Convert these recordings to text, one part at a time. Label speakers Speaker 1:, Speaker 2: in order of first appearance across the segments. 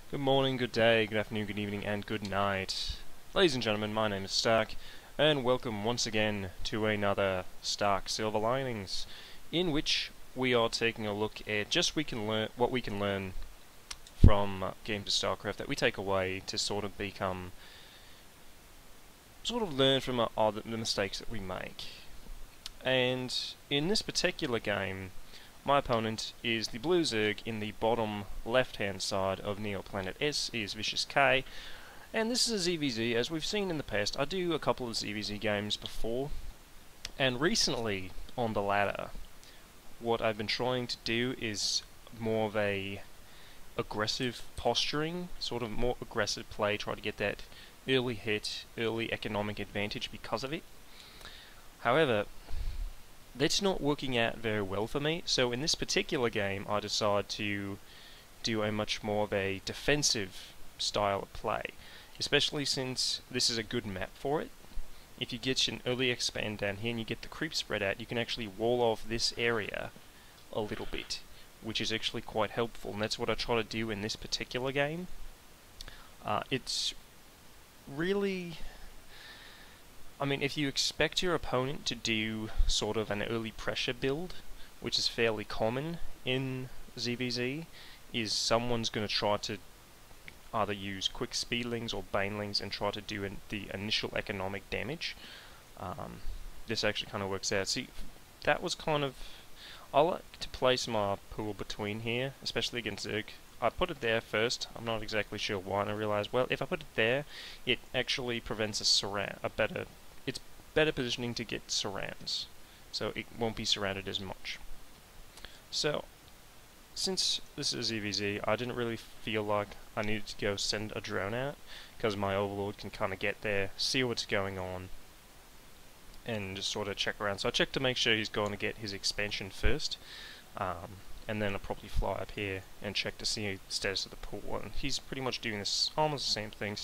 Speaker 1: Good morning, good day, good afternoon, good evening, and good night. Ladies and gentlemen, my name is Stark, and welcome once again to another Stark Silver Linings, in which we are taking a look at just what we can learn from games of StarCraft that we take away to learn from the mistakes that we make. And in this particular game, my opponent is the blue Zerg in the bottom left-hand side of Neoplanet S. He is Vicious K, and this is a ZVZ. As we've seen in the past, I do a couple of ZVZ games before, and recently on the ladder, what I've been trying to do is more of a aggressive posturing, sort of more aggressive play, try to get that early hit, early economic advantage because of it. However, that's not working out very well for me, so in this particular game I decide to do a much more of a defensive style of play, especially since this is a good map for it. If you get an early expand down here and you get the creep spread out, you can actually wall off this area a little bit, which is actually quite helpful, and that's what I try to do in this particular game. It's really... if you expect your opponent to do sort of an early pressure build, which is fairly common in ZVZ, is someone's going to try to either use quick speedlings or banelings and try to do the initial economic damage. This actually kind of works out. See, that was kind of... I like to place my pool between here, especially against Zerg. I put it there first. I'm not exactly sure why, and I realised, well, if I put it there, it actually prevents it's better positioning to get surrounds, so it won't be surrounded as much. So, since this is EVZ, I didn't really feel like I needed to go send a drone out, because my Overlord can kind of get there, see what's going on, and just sort of check around. So I checked to make sure he's going to get his expansion first, and then I'll probably fly up here and check to see the status of the pool. And he's pretty much doing this almost the same thing,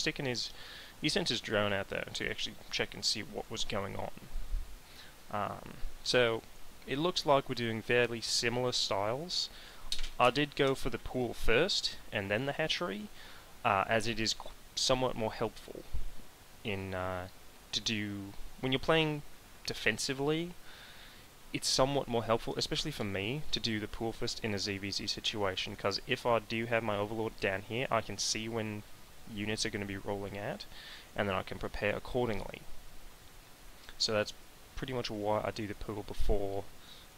Speaker 1: he sent his drone out there to actually check and see what was going on. So it looks like we're doing fairly similar styles. I did go for the pool first and then the hatchery, as it is somewhat more helpful in when you're playing defensively. It's somewhat more helpful, especially for me, to do the pool first in a ZVZ situation, because if I do have my Overlord down here, I can see when units are going to be rolling out, and then I can prepare accordingly. So that's pretty much why I do the pool before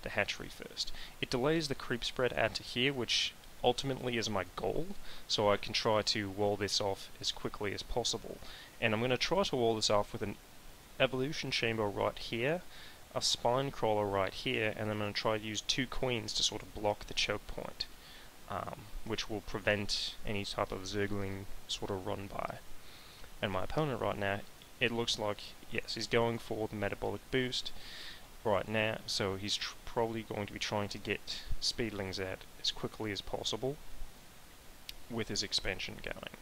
Speaker 1: the hatchery first. It delays the creep spread out to here, which ultimately is my goal, so I can try to wall this off as quickly as possible. And I'm going to try to wall this off with an evolution chamber right here, a spine crawler right here, and then I'm going to try to use 2 queens to sort of block the choke point, which will prevent any type of Zergling sort of run by. And my opponent right now, it looks like, yes, he's going for the metabolic boost right now, so he's probably going to be trying to get speedlings out as quickly as possible with his expansion going.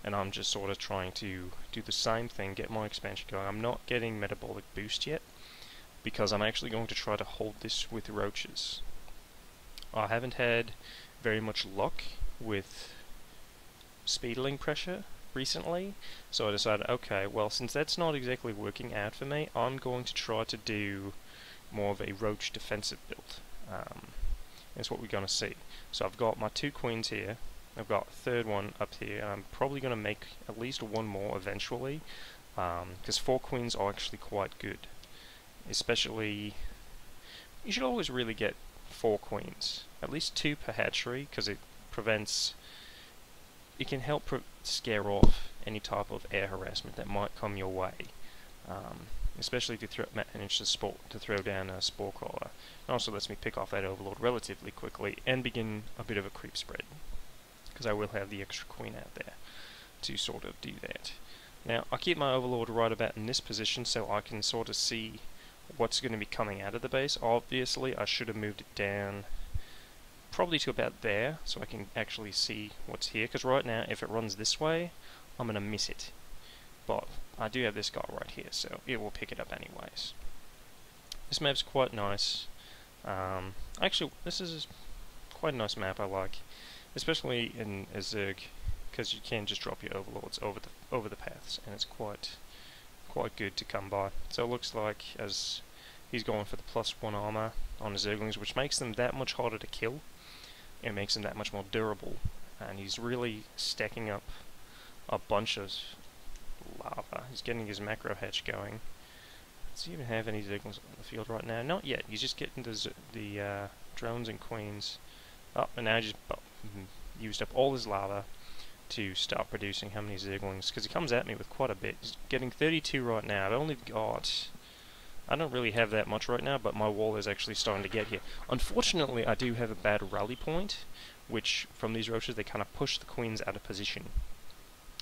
Speaker 1: And I'm just sort of trying to do the same thing, get my expansion going. I'm not getting metabolic boost yet, because I'm actually going to try to hold this with roaches. I haven't had very much luck with speedling pressure recently, so I decided, okay, well, since that's not exactly working out for me, I'm going to try to do more of a roach defensive build. That's what we're going to see. So I've got my 2 queens here, I've got a third one up here, and I'm probably going to make at least one more eventually, because 4 queens are actually quite good. Especially, you should always really get 4 queens, at least 2 per hatchery, because it can help scare off any type of air harassment that might come your way, especially if you manage to throw down a spore crawler. It also lets me pick off that Overlord relatively quickly and begin a bit of a creep spread, because I will have the extra queen out there to sort of do that. Now, I keep my Overlord right about in this position so I can sort of see what's going to be coming out of the base. Obviously, I should have moved it down probably to about there, so I can actually see what's here, because right now, if it runs this way, I'm going to miss it. But I do have this guy right here, so it will pick it up anyways. This map's quite nice. Actually, this is quite a nice map, I like, especially in a Zerg because you can just drop your overlords over the paths, and it's quite good to come by. So it looks like as he's going for the +1 armor on his Zerglings, which makes them that much harder to kill, and makes them that much more durable. And he's really stacking up a bunch of lava. He's getting his macro hatch going. Does he even have any Zerglings on the field right now? Not yet. He's just getting the drones and queens up, and now just used up all his lava to start producing how many Zerglings, because he comes at me with quite a bit. He's getting 32 right now. I've only got... I don't really have that much right now, but my wall is actually starting to get here. Unfortunately, I do have a bad rally point, which, from these roaches, they kind of push the queens out of position,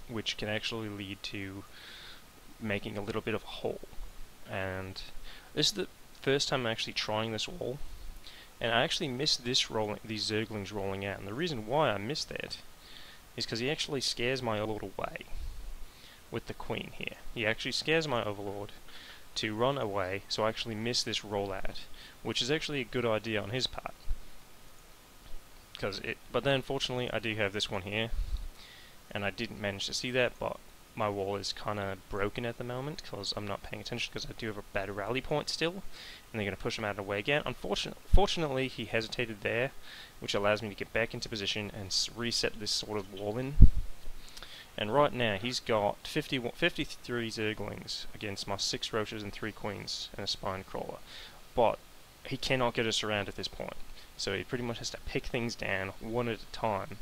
Speaker 1: which can actually lead to making a little bit of a hole. And this is the first time I'm actually trying this wall, and I actually missed these Zerglings rolling out. And the reason why I missed that is because he actually scares my overlord away with the queen here. He actually scares my overlord to run away, so I actually miss this rollout, which is actually a good idea on his part. But then unfortunately I do have this one here, and I didn't manage to see that, but my wall is kind of broken at the moment because I'm not paying attention, because I do have a bad rally point still, and they're going to push him out of the way again. Fortunately he hesitated there, which allows me to get back into position and reset this sort of wall in. And right now he's got 53 Zerglings against my 6 roaches and 3 queens and a spine crawler, but he cannot get us around at this point, so he pretty much has to pick things down one at a time.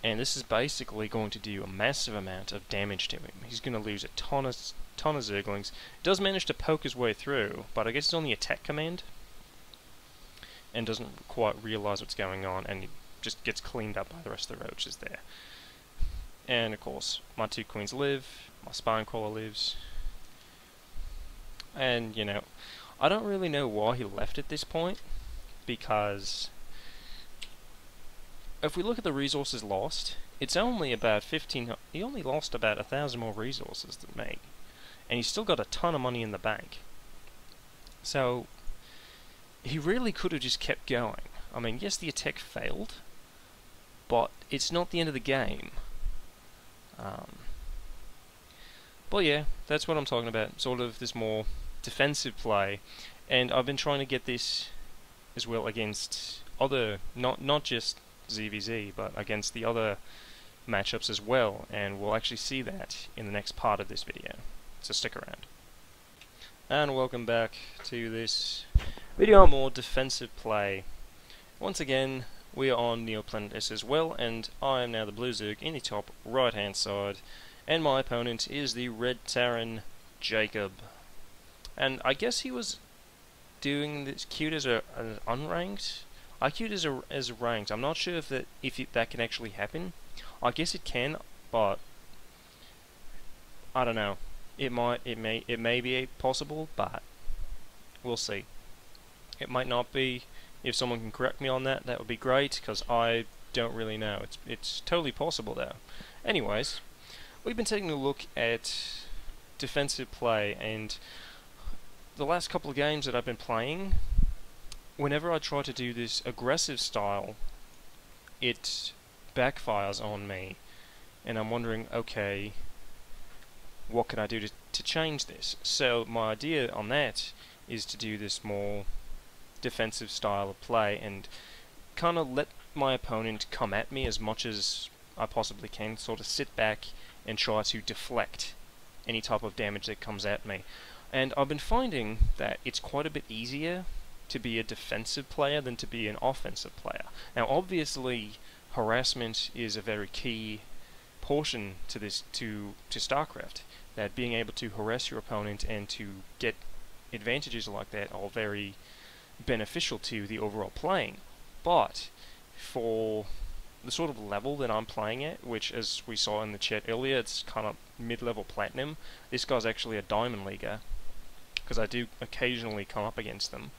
Speaker 1: And this is basically going to do a massive amount of damage to him. He's going to lose a ton of Zerglings. Does manage to poke his way through, but I guess it's on the attack command, and doesn't quite realise what's going on, and he just gets cleaned up by the rest of the roaches there. And of course, my 2 queens live, my spine crawler lives, and you know, I don't really know why he left at this point, because if we look at the resources lost, it's only about 15. He only lost about 1,000 more resources than me, and he's still got a ton of money in the bank. So he really could have just kept going. I mean, yes, the attack failed, but it's not the end of the game. But yeah, that's what I'm talking about, sort of this more defensive play, and I've been trying to get this as well against other, not just ZVZ, but against the other matchups as well, and we'll actually see that in the next part of this video, so stick around. And welcome back to this video on more defensive play. Once again, we are on Neoplanet S as well, and I am now the blue Zerg in the top right hand side, and my opponent is the red Terran Jacob. And I guess he was doing this queued as an unranked. I queued as ranked. I'm not sure if that can actually happen. I guess it can, but I don't know. It may be possible, but we'll see. It might not be. If someone can correct me on that, that would be great, because I don't really know. It's totally possible though. Anyways, we've been taking a look at defensive play, and the last couple of games that I've been playing, whenever I try to do this aggressive style, it backfires on me, and I'm wondering, okay, what can I do to change this? So my idea on that is to do this more defensive style of play and kind of let my opponent come at me as much as I possibly can, sort of sit back and try to deflect any type of damage that comes at me. And I've been finding that it's quite a bit easier to be a defensive player than to be an offensive player. Now obviously harassment is a very key portion to this, to StarCraft, that being able to harass your opponent and to get advantages like that are very beneficial to the overall playing. But for the sort of level that I'm playing at, which as we saw in the chat earlier, it's kind of mid-level platinum, this guy's actually a diamond leaguer, because I do occasionally come up against them.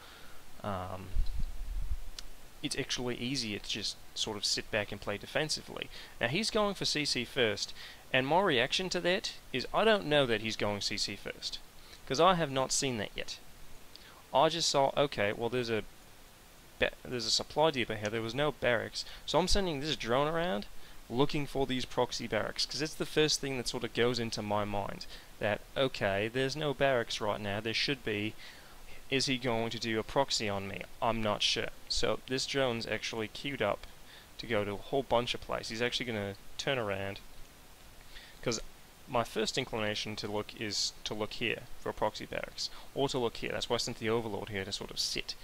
Speaker 1: It's actually easier to just sort of sit back and play defensively. Now he's going for CC first, and my reaction to that is I don't know that he's going CC first, because I have not seen that yet. I just saw, okay, well there's a supply depot here, there was no barracks, so I'm sending this drone around looking for these proxy barracks, because it's the first thing that sort of goes into my mind, that okay, there's no barracks right now, there should be. Is he going to do a proxy on me? I'm not sure. So this drone's actually queued up to go to a whole bunch of places. He's actually going to turn around, because my first inclination to look is to look here for a proxy barracks, or to look here. That's why I sent the Overlord here to sort of sit.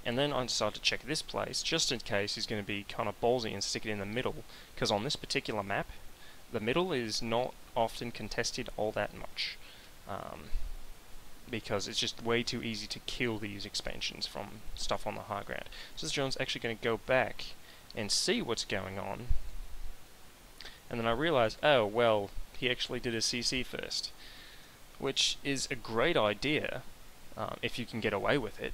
Speaker 1: And then I decided to check this place, just in case he's going to be kind of ballsy and stick it in the middle, because on this particular map, the middle is not often contested all that much. Because it's just way too easy to kill these expansions from stuff on the high ground. So this drone's actually going to go back and see what's going on. And then I realize, oh, well, he actually did a CC first. Which is a great idea, if you can get away with it.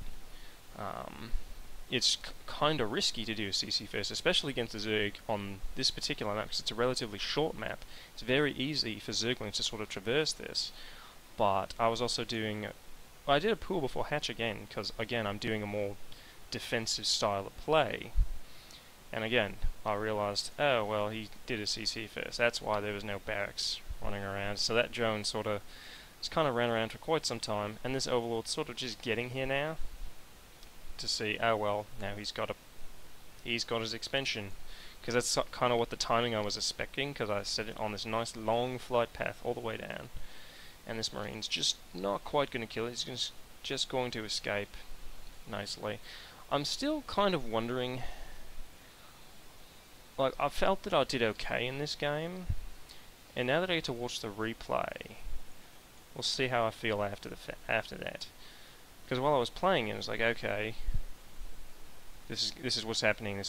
Speaker 1: It's kind of risky to do a CC first, especially against the Zerg on this particular map, because it's a relatively short map. It's very easy for Zerglings to sort of traverse this. But I was also doing... I did a pool before hatch again, because again I'm doing a more defensive style of play. And again, I realized, oh well, he did a CC first. That's why there was no barracks running around. So that drone sort of just kind of ran around for quite some time, and this Overlord's sort of just getting here now to see, oh well, now he's got his expansion. Because that's kind of what the timing I was expecting, because I set it on this nice long flight path all the way down. And this Marine's just not quite going to kill it, he's just going to escape nicely. I'm still kind of wondering, like, I felt that I did okay in this game, and now that I get to watch the replay, we'll see how I feel after that. Because while I was playing it was like, okay, this is what's happening,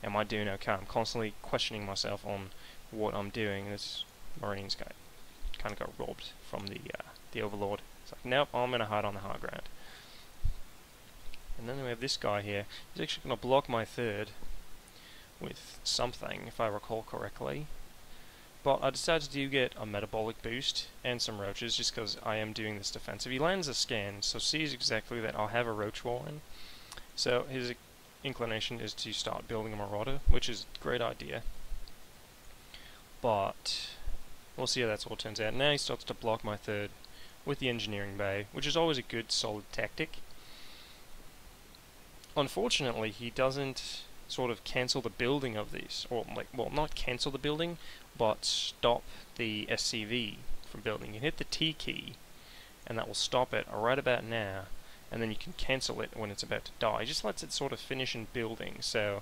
Speaker 1: am I doing okay? I'm constantly questioning myself on what I'm doing. This Marine's guy kind of got robbed from the Overlord. It's like, nope, I'm gonna hide on the high ground. And then we have this guy here. He's actually gonna block my third with something, if I recall correctly. But I decided to get a metabolic boost and some roaches, just because I am doing this defensive. He lands a scan, so sees exactly that I'll have a roach wall in. So his inclination is to start building a marauder, which is a great idea. But we'll see how that all turns out. Now he starts to block my third with the engineering bay, which is always a good, solid tactic. Unfortunately, he doesn't sort of cancel the building of these, or like, well, not cancel the building, but stop the SCV from building. You hit the T key, and that will stop it right about now, and then you can cancel it when it's about to die. It just lets it sort of finish in building, so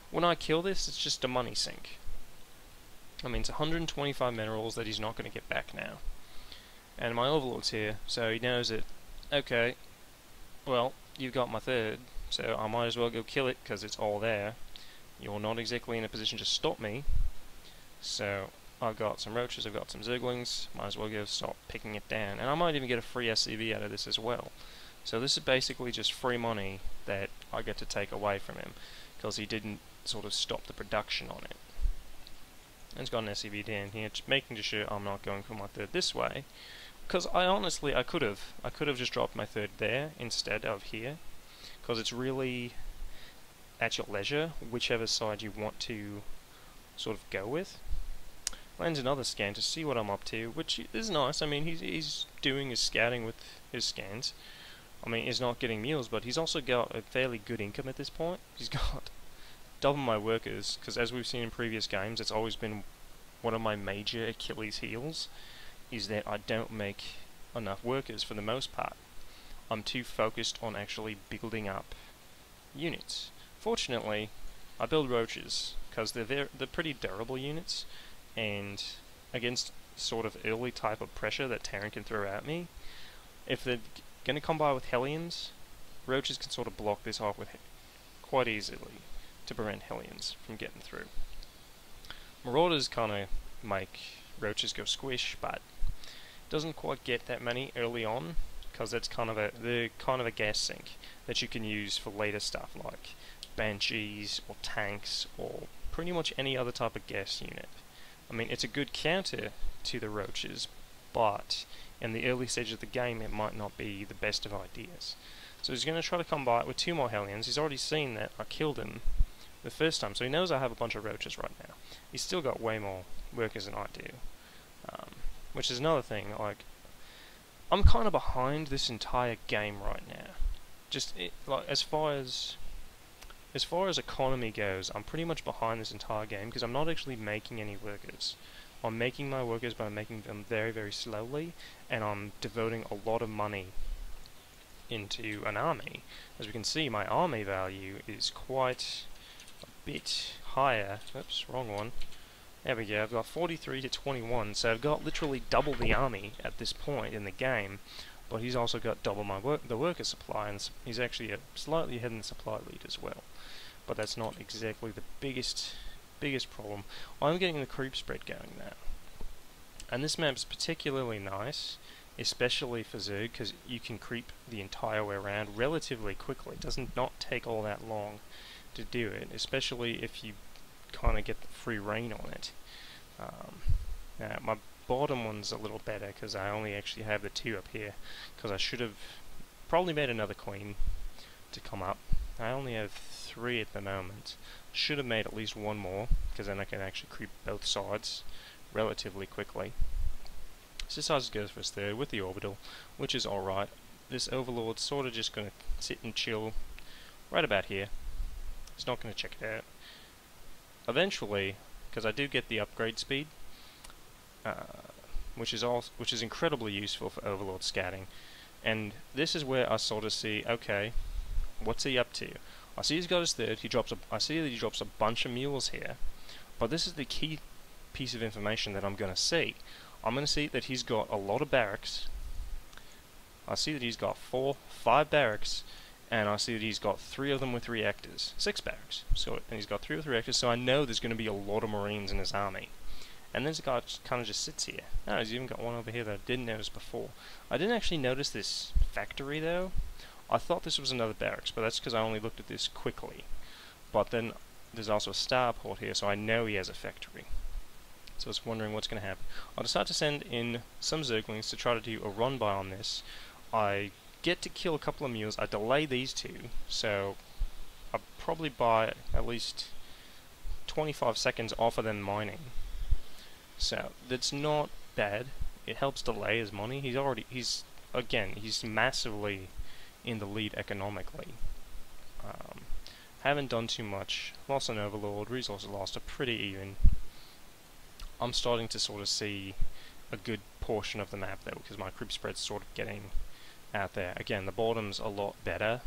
Speaker 1: when I kill this, it's just a money sink. I mean, it's 125 minerals that he's not going to get back now. And my Overlord's here, so he knows that, okay, well, you've got my third, so I might as well go kill it, because it's all there. You're not exactly in a position to stop me. So, I've got some roaches, I've got some Zerglings, might as well go start picking it down. And I might even get a free SCV out of this as well. So this is basically just free money that I get to take away from him, because he didn't sort of stop the production on it. And it's got an SCV down here, just making sure I'm not going for my third this way. Because I could have just dropped my third there instead of here. Because it's really at your leisure, whichever side you want to sort of go with. Lands another scan to see what I'm up to, which is nice. I mean, he's doing his scouting with his scans. I mean, he's not getting meals, but he's also got a fairly good income at this point. He's got double my workers, because as we've seen in previous games, it's always been one of my major Achilles heels, is that I don't make enough workers for the most part. I'm too focused on actually building up units. Fortunately, I build roaches, because they're pretty durable units, and against sort of early type of pressure that Terran can throw at me, if they're going to combine with Hellions, roaches can sort of block this off with quite easily to prevent Hellions from getting through. Marauders kind of make roaches go squish, but doesn't quite get that many early on, because that's they're kind of a gas sink that you can use for later stuff like banshees or tanks or pretty much any other type of gas unit. I mean, it's a good counter to the roaches, but in the early stage of the game it might not be the best of ideas. So he's going to try to combat with 2 more Hellions. He's already seen that I killed him the first time, so he knows I have a bunch of roaches right now. He's still got way more workers than I do, which is another thing. Like, I'm kind of behind this entire game right now. Like as far as economy goes, I'm pretty much behind this entire game because I'm not actually making any workers. I'm making my workers, but I'm making them very, very slowly, and I'm devoting a lot of money into an army. As we can see, my army value is quite a bit higher. Oops, wrong one. There we go, I've got 43 to 21, so I've got literally double the army at this point in the game, but he's also got double the worker supply, and he's actually slightly ahead in the supply lead as well. But that's not exactly the biggest problem. I'm getting the creep spread going now. And this map's particularly nice, especially for Zerg, because you can creep the entire way around relatively quickly. It does not take all that long to do it, especially if you kind of get the free reign on it. Now, my bottom one's a little better because I only actually have the 2 up here, because I should have probably made another queen to come up. I only have 3 at the moment. Should have made at least 1 more, because then I can actually creep both sides relatively quickly. So this size goes for his 3rd with the orbital, which is alright. This overlord's sort of just going to sit and chill right about here. He's not going to check it out. Eventually, because I do get the upgrade speed, which is incredibly useful for overlord scouting, and this is where I sort of see, okay, what's he up to? I see he's got his 3rd. I see that he drops a bunch of mules here, but this is the key piece of information that I'm going to see. I'm going to see that he's got a lot of barracks. I see that he's got 5 barracks, and I see that he's got 3 of them with reactors. 6 barracks. And he's got 3 with reactors, so I know there's going to be a lot of Marines in his army. And this guy kind of just sits here. Oh, he's even got one over here that I didn't notice before. I didn't actually notice this factory, though. I thought this was another barracks, but that's because I only looked at this quickly. But then there's also a starport here, so I know he has a factory. So I was wondering what's going to happen. I'll decide to send in some Zerglings to try to do a run-by on this. I get to kill a couple of mules. I delay these 2, so I'll probably buy at least 25 seconds off of them mining. So that's not bad. It helps delay his money. He's massively in the lead economically. Haven't done too much. Lost an overlord. Resources lost are pretty even. I'm starting to sort of see a good portion of the map though, because my creep spread's sort of getting out there. Again, the bottom's a lot better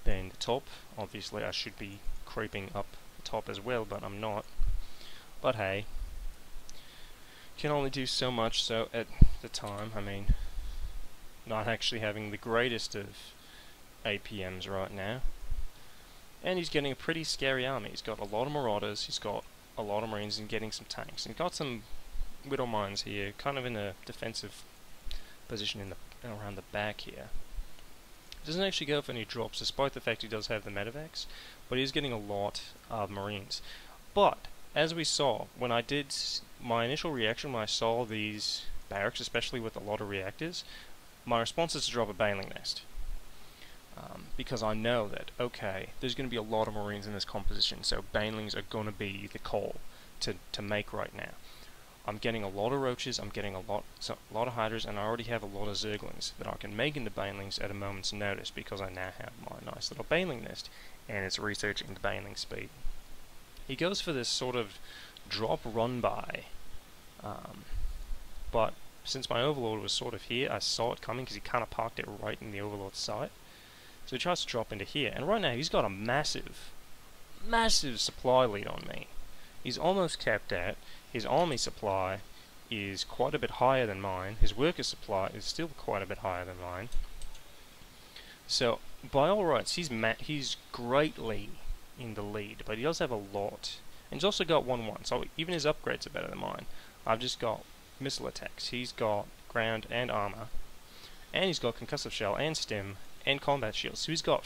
Speaker 1: than the top. Obviously I should be creeping up the top as well, but I'm not. But hey, can only do so much. So at the time, I mean, not actually having the greatest of APMs right now. And he's getting a pretty scary army. He's got a lot of marauders, he's got a lot of marines, and getting some tanks. And got some widow mines here, kind of in a defensive position around the back here. Doesn't actually go for any drops, despite the fact he does have the medevacs, but he's getting a lot of marines. But as we saw, when I did my initial reaction when I saw these barracks, especially with a lot of reactors, my response is to drop a baneling nest. Because I know that, okay, there's going to be a lot of marines in this composition, so banelings are going to be the call to make right now. I'm getting a lot of roaches, I'm getting a lot of hydras, and I already have a lot of zerglings that I can make into banelings at a moment's notice, because I now have my nice little baneling nest, and it's researching the baneling speed. He goes for this sort of drop run by, but since my overlord was sort of here, I saw it coming because he kind of parked it right in the overlord's sight. So he tries to drop into here, and right now he's got a massive supply lead on me. He's almost capped out. His army supply is quite a bit higher than mine. His worker supply is still quite a bit higher than mine. So by all rights, he's greatly in the lead, but he does have a lot. And he's also got 1-1, so even his upgrades are better than mine. I've just got missile attacks. He's got ground and armor, and he's got concussive shell and stim and combat shield. So he's got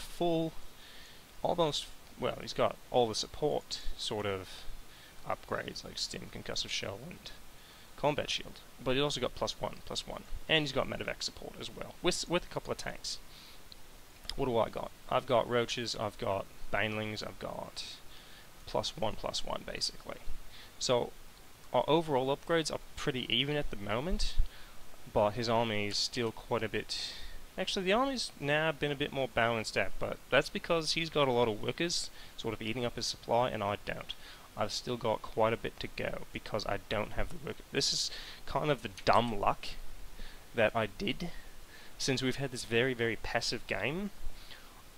Speaker 1: he's got all the support sort of upgrades like stim, concussive shell, and combat shield. But he's also got +1, and he's got medevac support as well, with a couple of tanks. What do I got? I've got roaches, I've got banelings, I've got +1/+1 basically. So our overall upgrades are pretty even at the moment, but his army is still quite a bit... Actually, the army's now been a bit more balanced out, but that's because he's got a lot of workers sort of eating up his supply, and I don't. I've still got quite a bit to go because I don't have the work. This is kind of the dumb luck that I did. Since we've had this very, very passive game,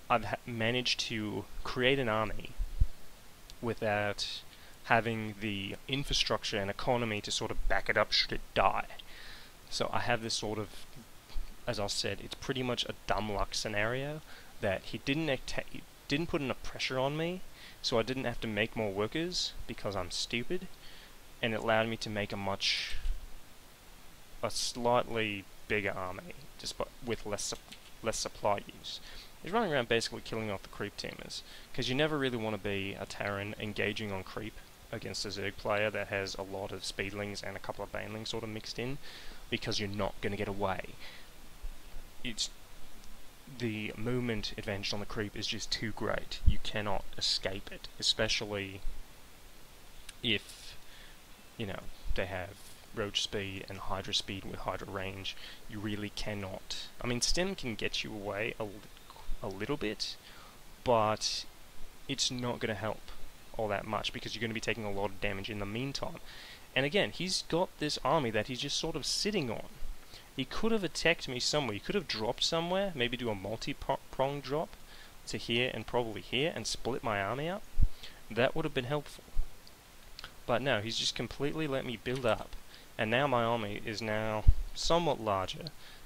Speaker 1: I've managed to create an army without having the infrastructure and economy to sort of back it up should it die. So I have this sort of, as I said, it's pretty much a dumb luck scenario that he didn't put enough pressure on me, so I didn't have to make more workers because I'm stupid, and it allowed me to make a slightly bigger army, just with less supply use. He's running around basically killing off the creep teamers, because you never really want to be a Terran engaging on creep against a Zerg player that has a lot of speedlings and a couple of banelings sort of mixed in, because you're not going to get away. It's the movement advantage on the creep is just too great. You cannot escape it, especially if, you know, they have roach speed and hydra speed with hydra range. You really cannot. I mean, stem can get you away a little bit, but it's not going to help all that much because you're going to be taking a lot of damage in the meantime. And again, he's got this army that he's just sort of sitting on. He could have attacked me somewhere. He could have dropped somewhere, maybe do a multi-prong drop to here and probably here and split my army up. That would have been helpful. But no, he's just completely let me build up. And now my army is now somewhat larger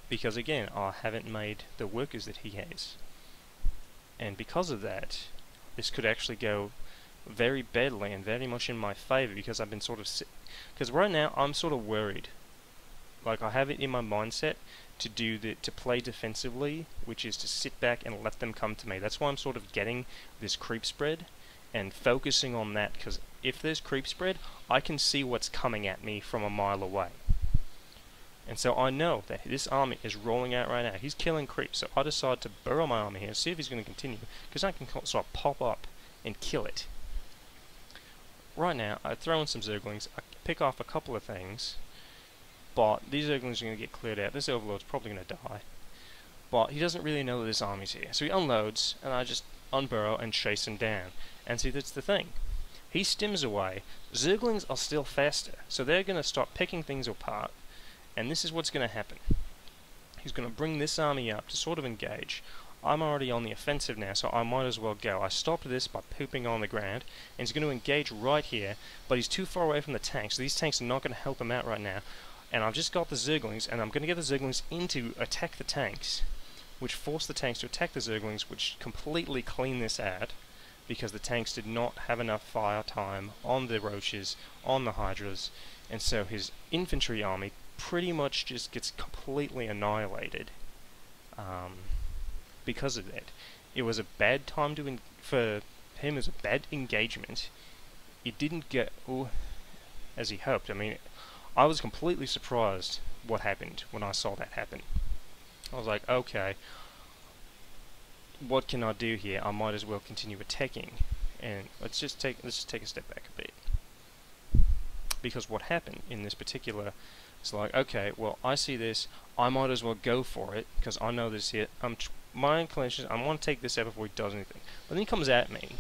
Speaker 1: because again, I haven't made the workers that he has. And because of that, this could actually go very badly and very much in my favor because I've been sort of... Because right now, I'm sort of worried. Like, I have it in my mindset to play defensively, which is to sit back and let them come to me. That's why I'm sort of getting this creep spread and focusing on that, because if there's creep spread, I can see what's coming at me from a mile away. And so I know that this army is rolling out right now. He's killing creep, so I decide to burrow my army here, see if he's going to continue, because I can sort of pop up and kill it. Right now, I throw in some Zerglings, I pick off a couple of things, but these Zerglings are going to get cleared out. This Overlord's probably going to die. But he doesn't really know that this army's here. So he unloads, and I just unburrow and chase him down. And see, that's the thing. He stims away. Zerglings are still faster, so they're going to start picking things apart. And this is what's going to happen. He's going to bring this army up to sort of engage. I'm already on the offensive now, so I might as well go. I stopped this by pooping on the ground, and he's going to engage right here, but he's too far away from the tanks, so these tanks are not going to help him out right now. And I've just got the Zerglings, and I'm going to get the Zerglings in to attack the tanks, which force the tanks to attack the Zerglings, which completely clean this out, because the tanks did not have enough fire time on the roaches, on the hydras, and so his infantry army pretty much just gets completely annihilated. Because of that. It was a bad time for him. It was a bad engagement. It didn't go as he hoped. I mean, I was completely surprised what happened when I saw that happen. I was like, okay, what can I do here? I might as well continue attacking. And let's just take a step back a bit. Because what happened in this particular, it's like, okay, well, I see this, I might as well go for it, because I know this here. My inclination is I want to take this out before he does anything. But then he comes at me.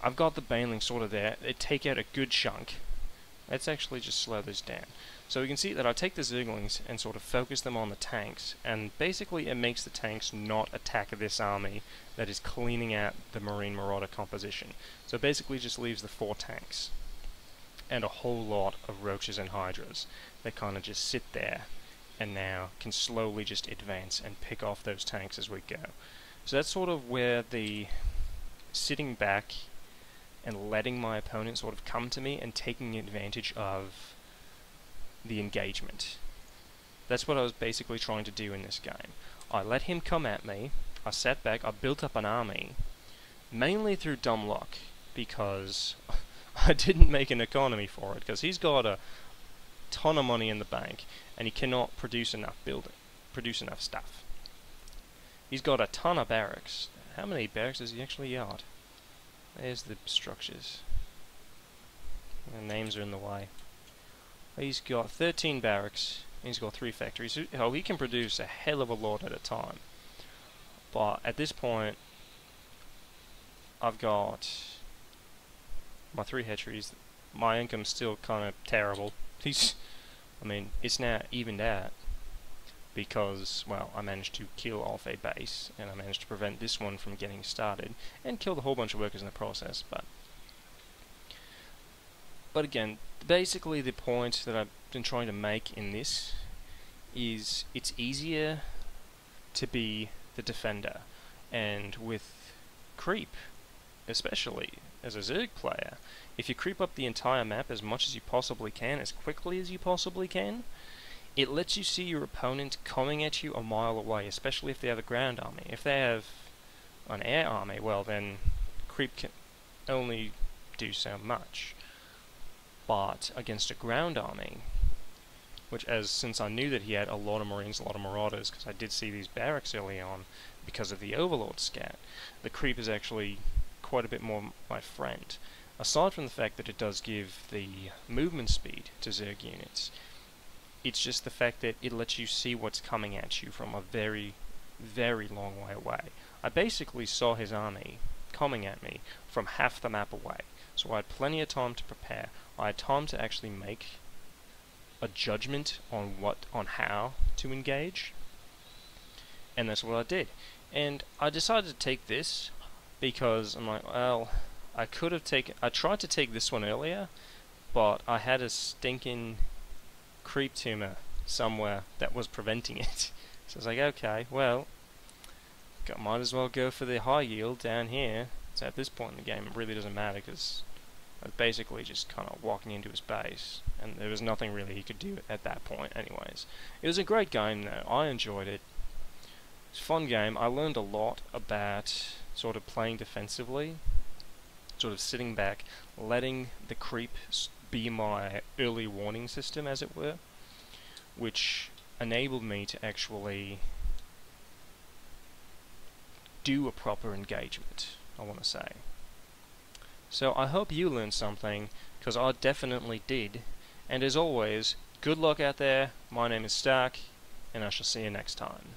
Speaker 1: I've got the banelings sort of there. They take out a good chunk. Let's actually just slow this down. So we can see that I take the Zerglings and sort of focus them on the tanks, and basically it makes the tanks not attack this army that is cleaning out the Marine Marauder composition. So it basically just leaves the 4 tanks and a whole lot of roaches and hydras that kind of just sit there and now can slowly just advance and pick off those tanks as we go. So that's sort of where the sitting back and letting my opponent sort of come to me and taking advantage of the engagement. That's what I was basically trying to do in this game. I let him come at me, I sat back, I built up an army, mainly through dumb luck, because I didn't make an economy for it, because he's got a ton of money in the bank, and he cannot produce enough stuff. He's got a ton of barracks. How many barracks does he actually got? There's the structures. The names are in the way. He's got 13 barracks. He's got 3 factories. Oh, he can produce a hell of a lot at a time. But at this point, I've got my 3 hatcheries. My income's still kind of terrible. I mean, it's now evened out because, well, I managed to kill off a base, and I managed to prevent this one from getting started, and killed a whole bunch of workers in the process. But again, basically the point that I've been trying to make in this is it's easier to be the defender, and with creep, especially as a Zerg player, if you creep up the entire map as much as you possibly can, as quickly as you possibly can, it lets you see your opponent coming at you a mile away, especially if they have a ground army. If they have an air army, well then creep can only do so much. But against a ground army, which since I knew that he had a lot of Marines, a lot of Marauders, because I did see these barracks early on because of the Overlord scat, the creep is actually quite a bit more my friend. Aside from the fact that it does give the movement speed to Zerg units, it's just the fact that it lets you see what's coming at you from a very, very long way away. I basically saw his army coming at me from half the map away, so I had plenty of time to prepare. I had time to actually make a judgment on how to engage, and that's what I did. And I decided to take this because I'm like, well, I tried to take this one earlier, but I had a stinking creep tumor somewhere that was preventing it. So I was like, okay, well, might as well go for the high yield down here. So at this point in the game, it really doesn't matter because I was basically just kind of walking into his base, and there was nothing really he could do at that point anyways. It was a great game though. I enjoyed it. It's a fun game. I learned a lot about sort of playing defensively, sort of sitting back, letting the creep be my early warning system, as it were, which enabled me to actually do a proper engagement, I want to say. So I hope you learned something, because I definitely did, and as always, good luck out there. My name is Stark, and I shall see you next time.